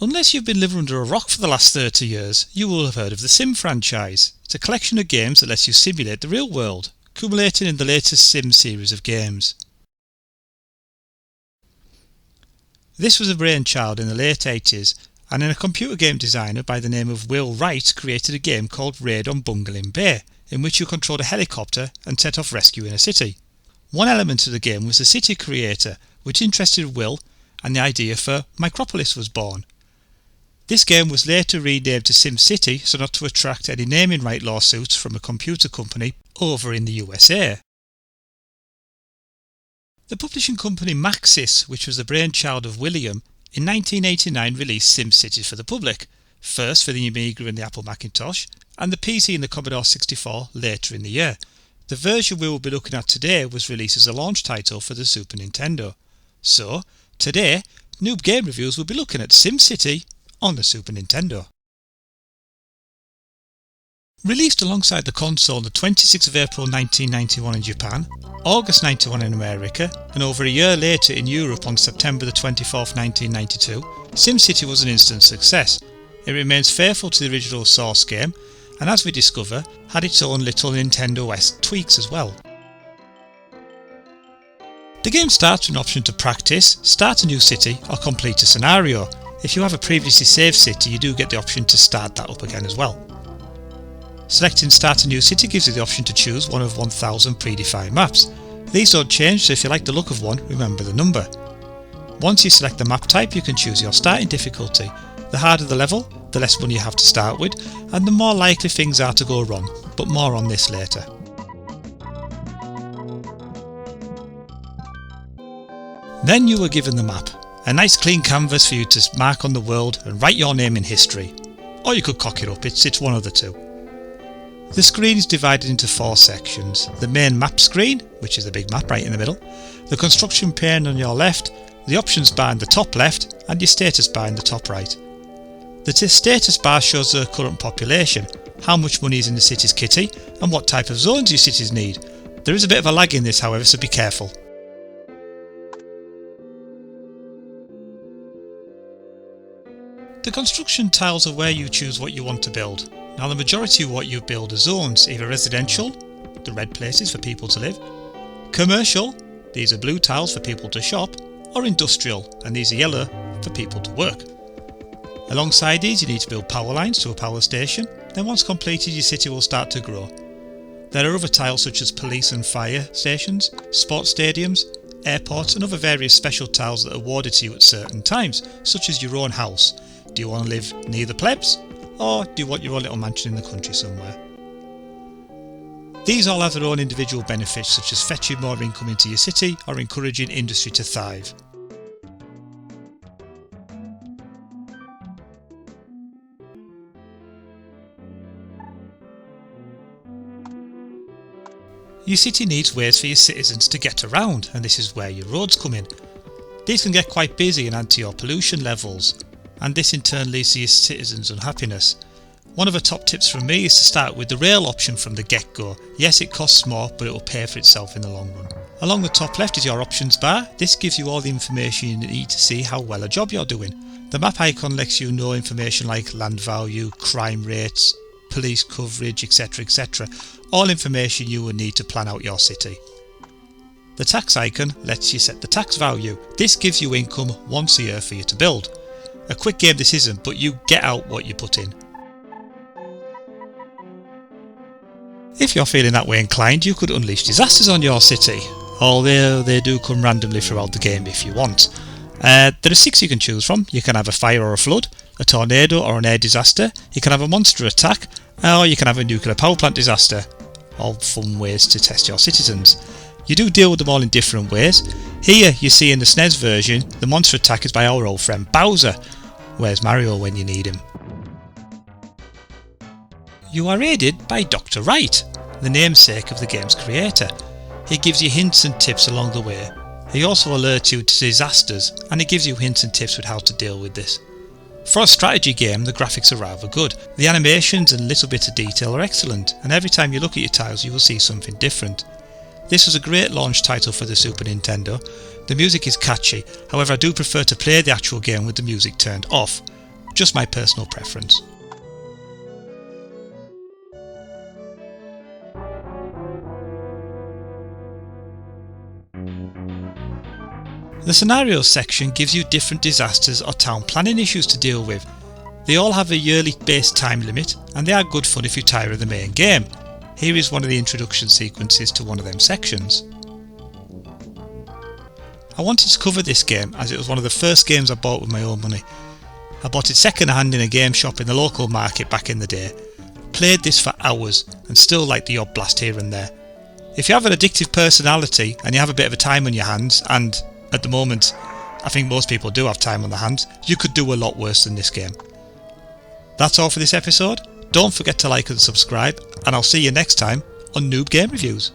Unless you've been living under a rock for the last 30 years, you will have heard of the Sim franchise. It's a collection of games that lets you simulate the real world, culminating in the latest Sim series of games. This was a brainchild in the late 80s, and a computer game designer by the name of Will Wright created a game called Raid on Bungling Bay, in which you controlled a helicopter and set off rescuing a city. One element of the game was the city creator, which interested Will, and the idea for Micropolis was born. This game was later renamed to SimCity so not to attract any naming right lawsuits from a computer company over in the USA. The publishing company Maxis, which was the brainchild of William, in 1989 released SimCity for the public, first for the Amiga and the Apple Macintosh, and the PC and the Commodore 64 later in the year. The version we will be looking at today was released as a launch title for the Super Nintendo. So, today, Noob Game Reviews will be looking at SimCity on the Super Nintendo. Released alongside the console on the 26th of April 1991 in Japan, August 91 in America, and over a year later in Europe on September the 24th 1992, SimCity was an instant success. It remains faithful to the original source game, and as we discover, had its own little Nintendo-esque tweaks as well. The game starts with an option to practice, start a new city or complete a scenario. If you have a previously saved city, you do get the option to start that up again as well. Selecting Start a New City gives you the option to choose one of 1000 predefined maps. These don't change, so if you like the look of one, remember the number. Once you select the map type, you can choose your starting difficulty. The harder the level, the less money you have to start with, and the more likely things are to go wrong, but more on this later. Then you were given the map. A nice clean canvas for you to mark on the world and write your name in history. Or you could cock it up, it's one of the two. The screen is divided into 4 sections. The main map screen, which is the big map right in the middle, the construction pane on your left, the options bar in the top left, and your status bar in the top right. The status bar shows the current population, how much money is in the city's kitty, and what type of zones your cities need. There is a bit of a lag in this however, so be careful. The construction tiles are where you choose what you want to build. Now the majority of what you build are zones, either residential, the red places for people to live, commercial, these are blue tiles for people to shop, or industrial, and these are yellow for people to work. Alongside these you need to build power lines to a power station, then once completed your city will start to grow. There are other tiles such as police and fire stations, sports stadiums, airports and other various special tiles that are awarded to you at certain times, such as your own house. Do you want to live near the plebs, or do you want your own little mansion in the country somewhere? These all have their own individual benefits, such as fetching more income into your city or encouraging industry to thrive. Your city needs ways for your citizens to get around, and this is where your roads come in. These can get quite busy and add to your pollution levels, and this in turn leads to your citizens' unhappiness. One of the top tips from me is to start with the rail option from the get-go. Yes, it costs more, but it will pay for itself in the long run. Along the top left is your options bar. This gives you all the information you need to see how well a job you're doing. The map icon lets you know information like land value, crime rates, police coverage, etc. All information you will need to plan out your city. The tax icon lets you set the tax value. This gives you income once a year for you to build. A quick game this isn't, but you get out what you put in. If you're feeling that way inclined, you could unleash disasters on your city, although they do come randomly throughout the game if you want. There are 6 you can choose from. You can have a fire or a flood, a tornado or an air disaster, you can have a monster attack, or you can have a nuclear power plant disaster. All fun ways to test your citizens. You do deal with them all in different ways. Here you see in the SNES version, the monster attack is by our old friend Bowser. Where's Mario when you need him? You are aided by Dr. Wright, the namesake of the game's creator. He gives you hints and tips along the way. He also alerts you to disasters, and he gives you hints and tips with how to deal with this. For a strategy game, the graphics are rather good. The animations and little bits of detail are excellent, and every time you look at your tiles you will see something different. This was a great launch title for the Super Nintendo. The music is catchy, however I do prefer to play the actual game with the music turned off. just my personal preference. The scenarios section gives you different disasters or town planning issues to deal with. They all have a yearly base time limit, and they are good fun if you tire of the main game. Here is one of the introduction sequences to one of them sections. I wanted to cover this game as it was one of the first games I bought with my own money. I bought it second hand in a game shop in the local market back in the day, played this for hours and still like the odd blast here and there. If you have an addictive personality and you have a bit of a time on your hands, and at the moment I think most people do have time on their hands, you could do a lot worse than this game. That's all for this episode. Don't forget to like and subscribe, and I'll see you next time on Noob Game Reviews.